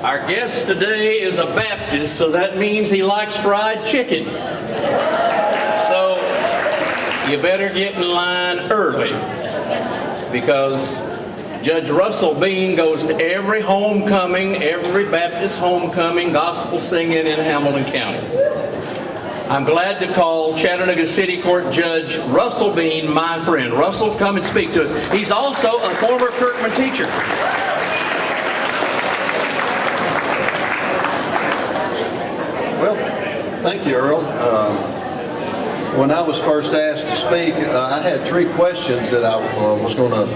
Our guest today is a Baptist, so that means he likes fried chicken. So you better get in line early, because Judge Russell Bean goes to every homecoming, every Baptist homecoming, gospel singing in Hamilton County. I'm glad to call Chattanooga City Court Judge Russell Bean my friend. Russell, come and speak to us. He's also a former Kirkman teacher. Well, thank you, Earl. When I was first asked to speak, I had three questions that I was going to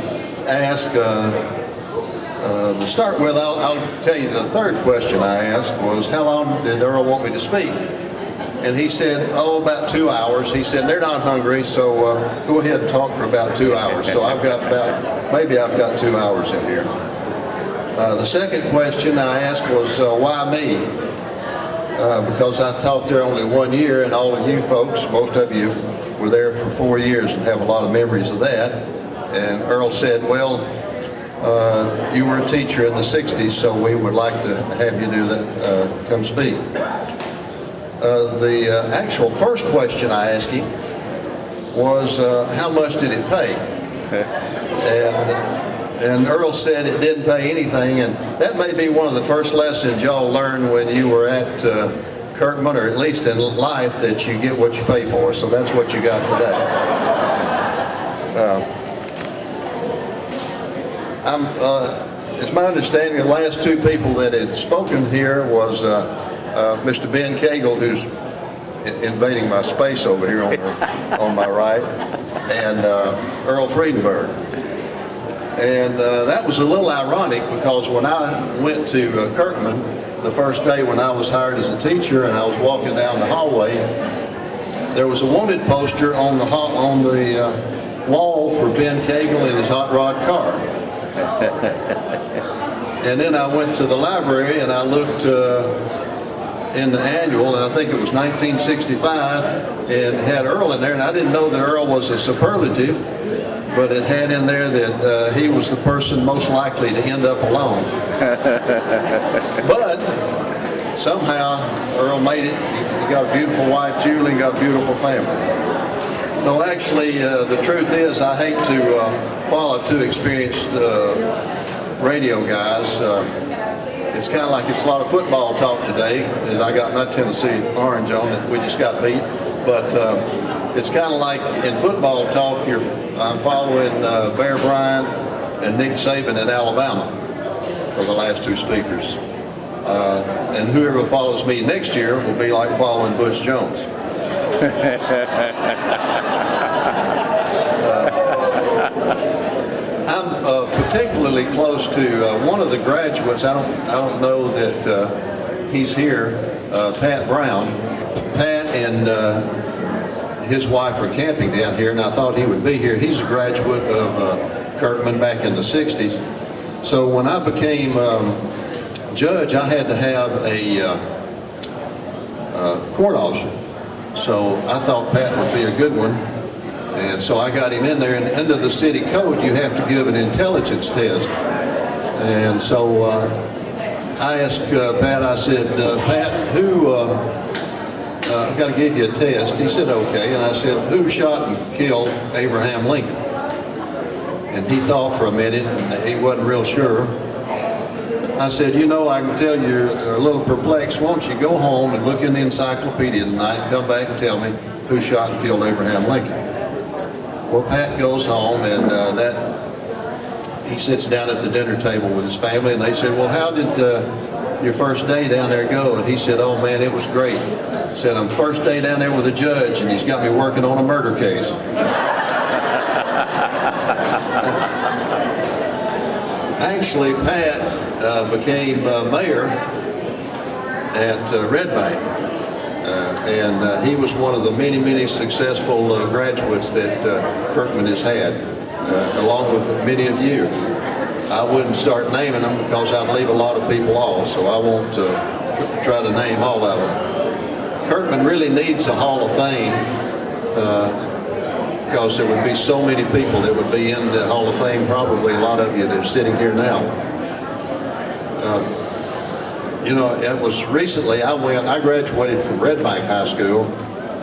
ask. To start with, I'll tell you the third question I asked was, how long did Earl want me to speak? And he said, oh, about 2 hours. He said, they're not hungry, so go ahead and talk for about 2 hours. So I've got maybe I've got 2 hours in here. The second question I asked was, why me? Because I taught there only 1 year, and all of you folks, most of you, were there for 4 years and have a lot of memories of that. And Earl said, well, you were a teacher in the 60s, so we would like to have you do that, come speak. The actual first question I asked him was, how much did it pay? And Earl said it didn't pay anything, and that may be one of the first lessons y'all learned when you were at Kirkman, or at least in life, that you get what you pay for. So that's what you got today. It's my understanding the last two people that had spoken here was Mr. Ben Cagle, who's invading my space over here on my right, and Earl Friedenberg. And that was a little ironic, because when I went to Kirkman the first day when I was hired as a teacher, and I was walking down the hallway, there was a wanted poster on the wall for Ben Cagle in his hot rod car. And then I went to the library and I looked in the annual, and I think it was 1965, and had Earl in there, and I didn't know that Earl was a superlative, but it had in there that he was the person most likely to end up alone. But somehow Earl made it. He got a beautiful wife, Julie, and got a beautiful family. No, actually, the truth is, I hate to follow two experienced radio guys. It's kind of like it's a lot of football talk today, and I got my Tennessee orange on that we just got beat. But it's kind of like in football talk, I'm following Bear Bryant and Nick Saban in Alabama for the last two speakers. And whoever follows me next year will be like following Butch Jones. I'm particularly close to one of the graduates. I don't know that he's here, Pat Brown. Pat and his wife are camping down here, and I thought he would be here. He's a graduate of Kirkman back in the 60s. So when I became judge, I had to have a court officer. So I thought Pat would be a good one. And so I got him in there, and under the city code, you have to give an intelligence test. And so I asked Pat, I said, Pat, I've got to give you a test. He said, okay. And I said, who shot and killed Abraham Lincoln? And he thought for a minute, and he wasn't real sure. I said, you know, I can tell you're a little perplexed. Why don't you go home and look in the encyclopedia tonight and come back and tell me who shot and killed Abraham Lincoln? Well, Pat goes home, and he sits down at the dinner table with his family, and they said, well, how did your first day down there go? And he said, oh man, it was great. He said, I'm first day down there with a judge, and he's got me working on a murder case. Actually, Pat became mayor at Red Bank. And he was one of the many, many successful graduates that Kirkman has had, along with many of you. I wouldn't start naming them because I'd leave a lot of people off, so I won't try to name all of them. Kirkman really needs a Hall of Fame because there would be so many people that would be in the Hall of Fame, probably a lot of you that are sitting here now. You know, it was recently, I graduated from Red Bank High School,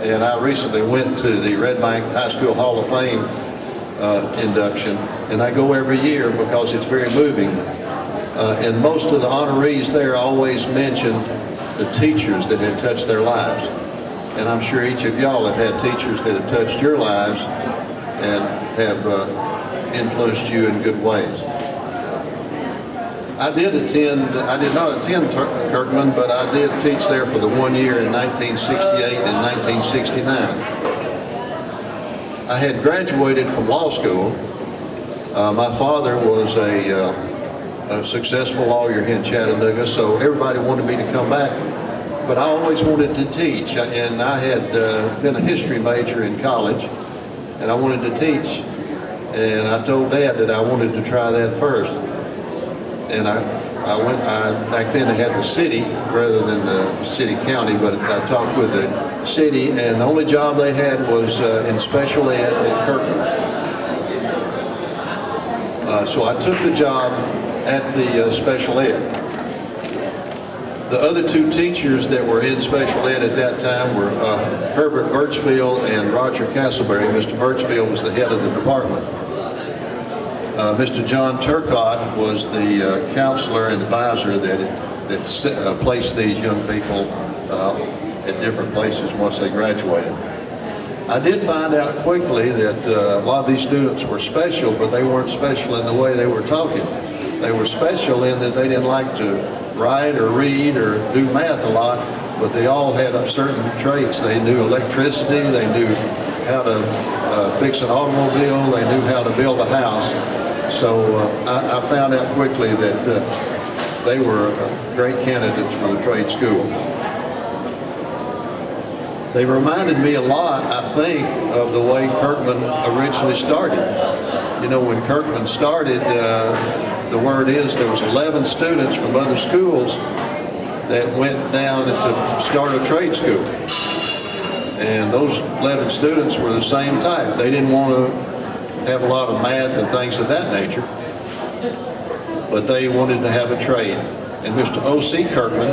and I recently went to the Red Bank High School Hall of Fame induction, and I go every year because it's very moving. And most of the honorees there always mentioned the teachers that had touched their lives. And I'm sure each of y'all have had teachers that have touched your lives and have influenced you in good ways. I did not attend Kirkman, but I did teach there for the 1 year in 1968 and 1969. I had graduated from law school. My father was a successful lawyer here in Chattanooga, so everybody wanted me to come back. But I always wanted to teach, and I had been a history major in college, and I wanted to teach. And I told Dad that I wanted to try that first. And back then I had the city rather than the city county, but I talked with the city, and the only job they had was in special ed at Kirkman. So I took the job at the special ed. The other two teachers that were in special ed at that time were Herbert Birchfield and Roger Castleberry. Mr. Birchfield was the head of the department. Mr. John Turcott was the counselor and advisor that placed these young people at different places once they graduated. I did find out quickly that a lot of these students were special, but they weren't special in the way they were talking. They were special in that they didn't like to write or read or do math a lot, but they all had certain traits. They knew electricity, they knew how to fix an automobile, they knew how to build a house. So I found out quickly that they were great candidates for the trade school. They reminded me a lot, I think, of the way Kirkman originally started. You know, when Kirkman started, the word is there was 11 students from other schools that went down to start a trade school. And those 11 students were the same type. They didn't want to have a lot of math and things of that nature, but they wanted to have a trade. And Mr. O.C. Kirkman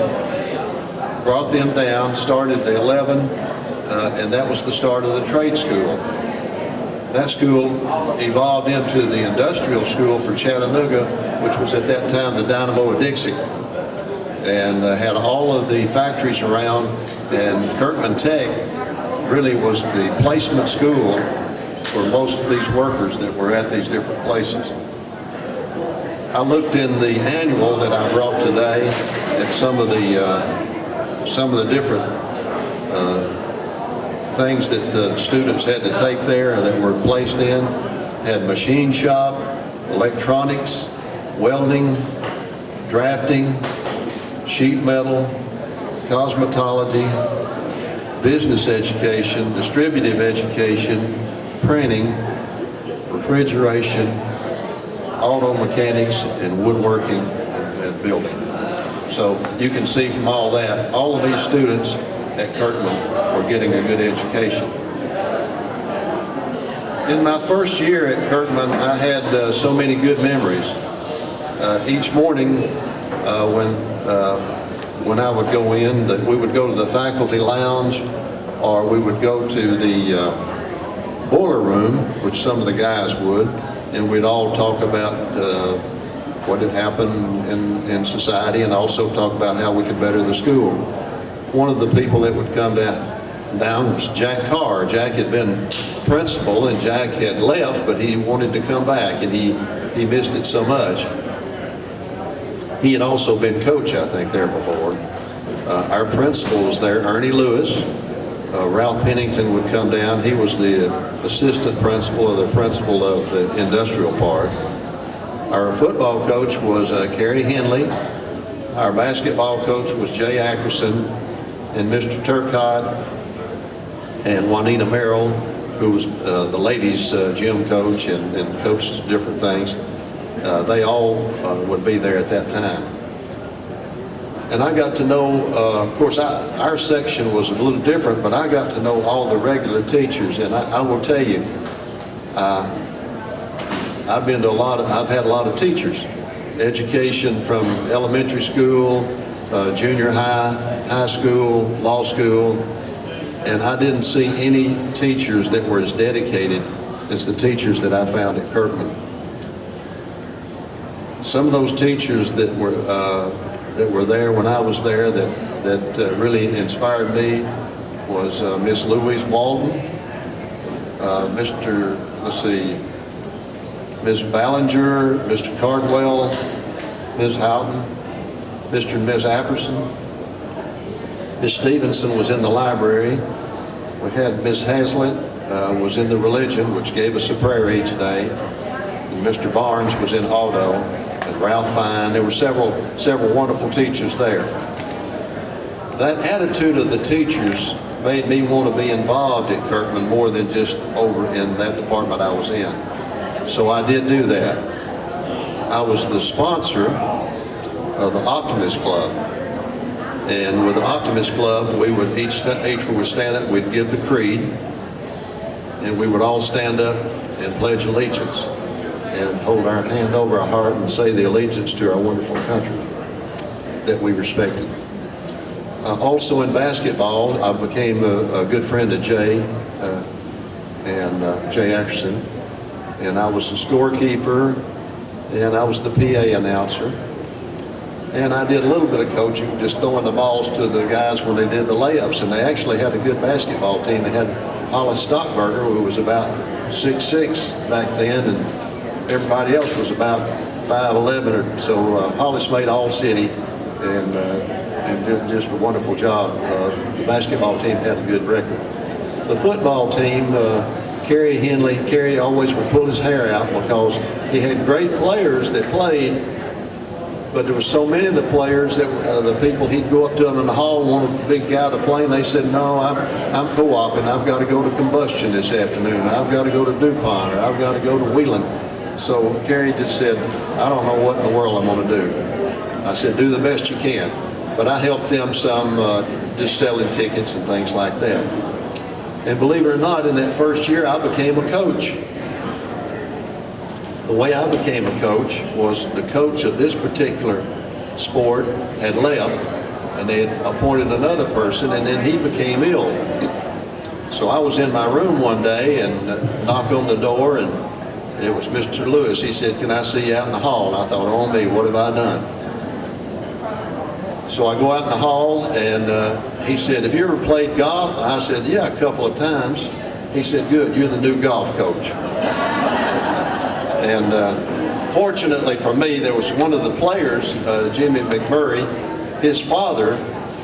brought them down, started the 11, and that was the start of the trade school. That school evolved into the industrial school for Chattanooga, which was at that time the Dynamo of Dixie, and had all of the factories around, and Kirkman Tech really was the placement school for most of these workers that were at these different places. I looked in the annual that I brought today at some of the different things that the students had to take there and that were placed in. Had machine shop, electronics, welding, drafting, sheet metal, cosmetology, business education, distributive education, printing, refrigeration, auto mechanics, and woodworking and building. So you can see from all that, all of these students at Kirkman were getting a good education. In my first year at Kirkman, I had so many good memories. Each morning when I would go in, we would go to the faculty lounge, or we would go to the boiler room, which some of the guys would, and we'd all talk about what had happened in society, and also talk about how we could better the school. One of the people that would come down was Jack Carr. Jack had been principal, and Jack had left, but he wanted to come back, and he missed it so much. He had also been coach, I think, there before. Our principal was there, Ernie Lewis. Ralph Pennington would come down. He was the assistant principal, or the principal of the industrial part. Our football coach was Kerry Henley. Our basketball coach was Jay Ackerson, and Mr. Turcott and Juanita Merrill, who was the ladies' gym coach and coached different things. They all would be there at that time. And I got to know, of course, our section was a little different, but I got to know all the regular teachers. And I will tell you, I've had a lot of teachers. Education from elementary school junior high, high school, law school, and I didn't see any teachers that were as dedicated as the teachers that I found at Kirkman. Some of those teachers that were there when I was there that really inspired me was Miss Louise Walden, Ms. Ballinger, Mr. Cardwell, Ms. Houghton, Mr. and Ms. Apperson. Ms. Stevenson was in the library. We had Ms. Hazlitt was in the religion, which gave us a prayer each day. And Mr. Barnes was in auto, and Ralph Fine. There were several wonderful teachers there. That attitude of the teachers made me want to be involved at Kirkman more than just over in that department I was in. So I did do that. I was the sponsor of the Optimist Club. And with the Optimist Club, we would each would stand up, we'd give the creed, and we would all stand up and pledge allegiance and hold our hand over our heart and say the allegiance to our wonderful country that we respected. Also in basketball, I became a good friend of Jay Jay Ackerson, and I was the scorekeeper, and I was the PA announcer. And I did a little bit of coaching, just throwing the balls to the guys when they did the layups. And they actually had a good basketball team. They had Hollis Stockberger, who was about 6'6" back then, and everybody else was about 5'11" or so. Hollis made all city and did just a wonderful job. The basketball team had a good record. The football team, Kerry always would pull his hair out because he had great players that played. But there were so many of the players that the people, he'd go up to them in the hall, wanted a big guy to play, and they said, no, I'm co-oping. I've got to go to Combustion this afternoon. I've got to go to DuPont, or I've got to go to Wheeling. So Kerry just said, I don't know what in the world I'm going to do. I said, do the best you can. But I helped them some just selling tickets and things like that. And believe it or not, in that first year, I became a coach. The way I became a coach was the coach of this particular sport had left, and they had appointed another person, and then he became ill. So I was in my room one day and knocked on the door, and it was Mr. Lewis. He said, can I see you out in the hall? And I thought, oh me, what have I done? So I go out in the hall, and he said, have you ever played golf? And I said, yeah, a couple of times. He said, good, you're the new golf coach. And fortunately for me, there was one of the players, Jimmy McMurray, his father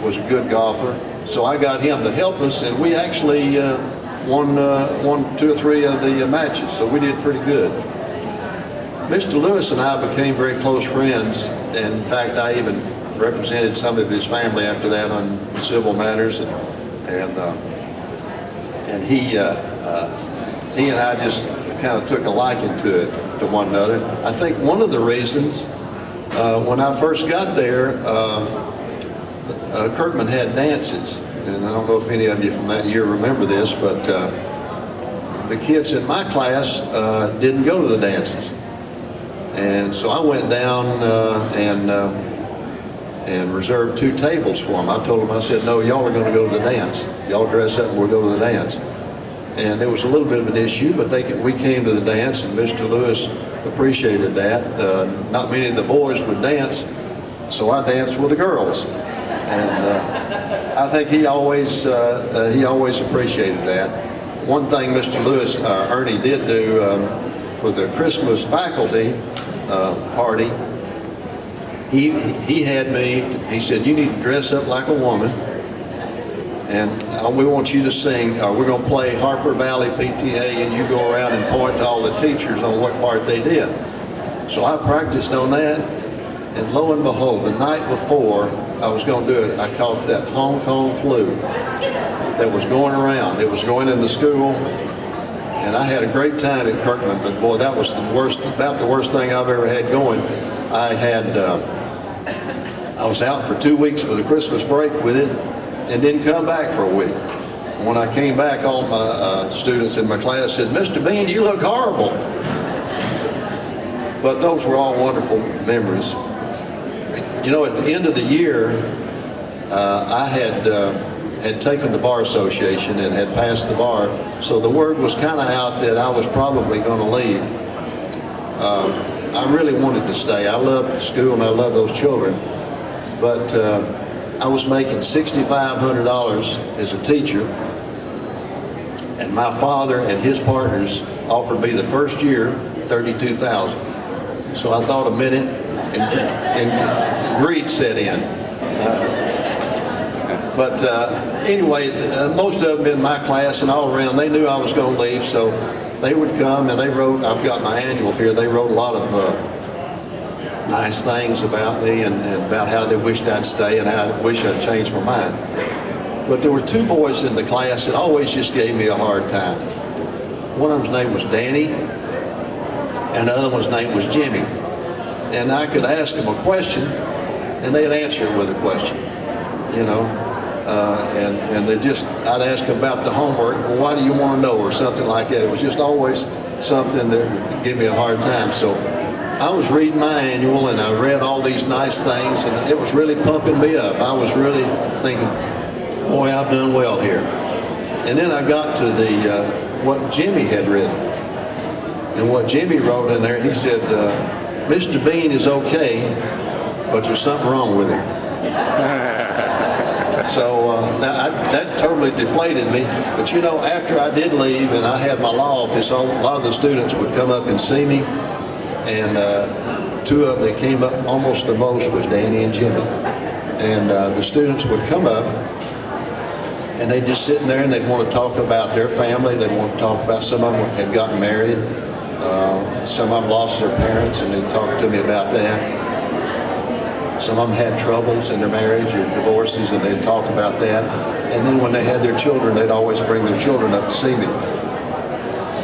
was a good golfer, so I got him to help us, and we actually won 2 or 3 of the matches, so we did pretty good. Mr. Lewis and I became very close friends, and in fact, I even represented some of his family after that on civil matters, and he and I just kind of took a liking to one another. I think one of the reasons, when I first got there, Kirkman had dances, and I don't know if any of you from that year remember this, but the kids in my class didn't go to the dances. And so I went down and reserved 2 tables for them. I told them, I said, no, y'all are going to go to the dance. Y'all dress up and we'll go to the dance. And there was a little bit of an issue, but we came to the dance, and Mr. Lewis appreciated that. Not many of the boys would dance, so I danced with the girls. And I think he always appreciated that. One thing Mr. Lewis, Ernie did do for the Christmas faculty party, he had me, he said, you need to dress up like a woman, and we want you to sing, we're going to play Harper Valley PTA, and you go around and point to all the teachers on what part they did. So I practiced on that, and lo and behold, the night before I was going to do it, I caught that Hong Kong flu that was going around. It was going into school, and I had a great time at Kirkman, but boy, that was about the worst thing I've ever had going. I was out for 2 weeks for the Christmas break with it, and didn't come back for a week. When I came back, all my students in my class said, Mr. Bean, you look horrible. But those were all wonderful memories. You know, at the end of the year, I had taken the bar association and had passed the bar, so the word was kind of out that I was probably going to leave. I really wanted to stay. I loved school and I loved those children, but I was making $6,500 as a teacher, and my father and his partners offered me the first year $32,000. So I thought a minute, and greed set in. But anyway, most of them in my class and all around, they knew I was going to leave, so they would come and they wrote, I've got my annual here, they wrote a lot of nice things about me and about how they wished I'd stay and how I wish I'd changed my mind. But there were two boys in the class that always just gave me a hard time. One of them's name was Danny, and the other one's name was Jimmy. And I could ask them a question, and they'd answer it with a question, you know. And I'd ask them about the homework, well, why do you want to know, or something like that. It was just always something that would give me a hard time. So I was reading my annual, and I read all these nice things, and it was really pumping me up. I was really thinking, boy, I've done well here. And then I got to what Jimmy had written. And what Jimmy wrote in there, he said, Mr. Bean is okay, but there's something wrong with him. So that totally deflated me. But you know, after I did leave and I had my law office, a lot of the students would come up and see me. And two of them that came up almost the most was Danny and Jimmy. And the students would come up and they'd just sit in there and they'd want to talk about their family. They'd want to talk about, some of them had gotten married. Some of them lost their parents and they'd talk to me about that. Some of them had troubles in their marriage or divorces and they'd talk about that. And then when they had their children, they'd always bring their children up to see me.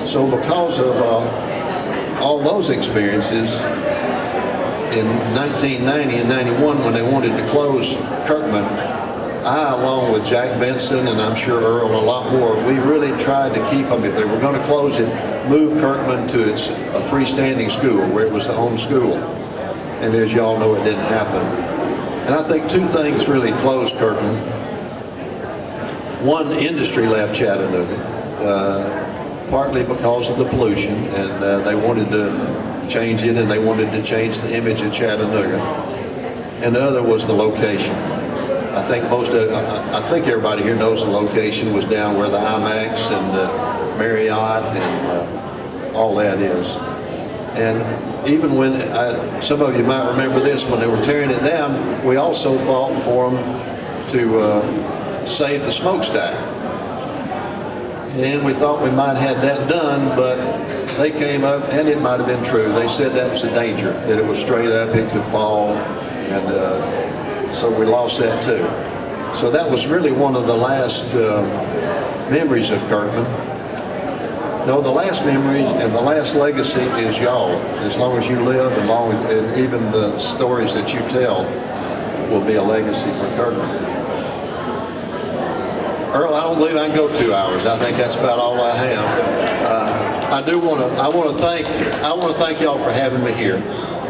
So because of all those experiences, in 1990 and 91, when they wanted to close Kirkman, I, along with Jack Benson and I'm sure Earl and a lot more, we really tried to keep them, if they were going to close it, move Kirkman to a freestanding school where it was the home school. And as y'all know, it didn't happen. And I think two things really closed Kirkman. One, industry left Chattanooga, partly because of the pollution, and they wanted to change it and they wanted to change the image of Chattanooga. And the other was the location. I think everybody here knows the location was down where the IMAX and the Marriott and all that is. And even when, some of you might remember this, when they were tearing it down, we also fought for them to save the smokestack. And we thought we might have had that done, but they came up, and it might have been true. They said that was a danger, that it was straight up, it could fall, and so we lost that too. So that was really one of the last memories of Kirkman. No, the last memories and the last legacy is y'all. As long as you live, and even the stories that you tell will be a legacy for Kirkman. Earl, I don't believe I can go 2 hours. I think that's about all I have. I want to thank y'all for having me here.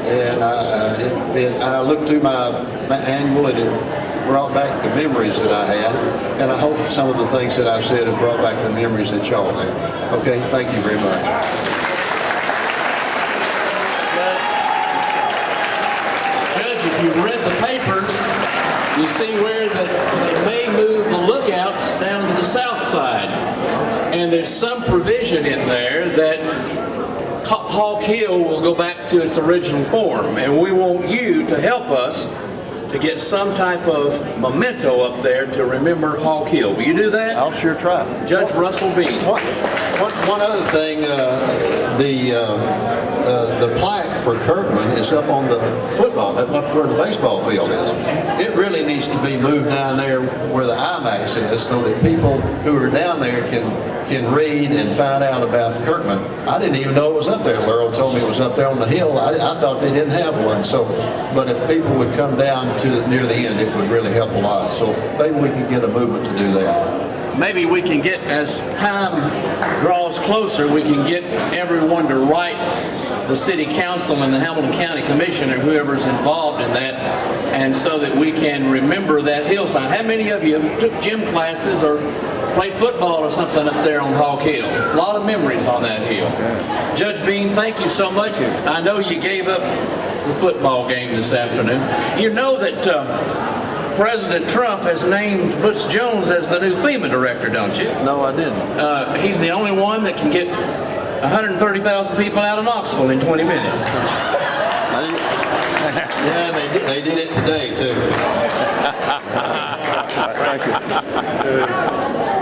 And I looked through my annual and it brought back the memories that I had. And I hope some of the things that I've said have brought back the memories that y'all have. Okay, thank you very much. Judge, if you read the papers, you see where they may move the lookouts down to the south side. And there's some provision in there that Hawk Hill will go back to its original form. And we want you to help us to get some type of memento up there to remember Hawk Hill. Will you do that? I'll sure try. Judge Russell Bean. One other thing, the plaque for Kirkman is up on the football, up where the baseball field is. It really needs to be moved down there where the IMAX is so that people who are down there can read and find out about Kirkman. I didn't even know it was up there. Earl told me it was up there on the hill. I thought they didn't have one. So, but if people would come down to near the end, it would really help a lot. So maybe we can get a movement to do that. Maybe we can get, as time draws closer, we can get everyone to write the city council and the Hamilton County Commission or whoever's involved in that, and so that we can remember that hillside. How many of you took gym classes or played football or something up there on Hawk Hill? A lot of memories on that hill. Judge Bean, thank you so much. I know you gave up the football game this afternoon. You know that President Trump has named Butch Jones as the new FEMA director, don't you? No, I didn't. He's the only one that can get 130,000 people out of Knoxville in 20 minutes. Yeah, they did it today, too. Thank you.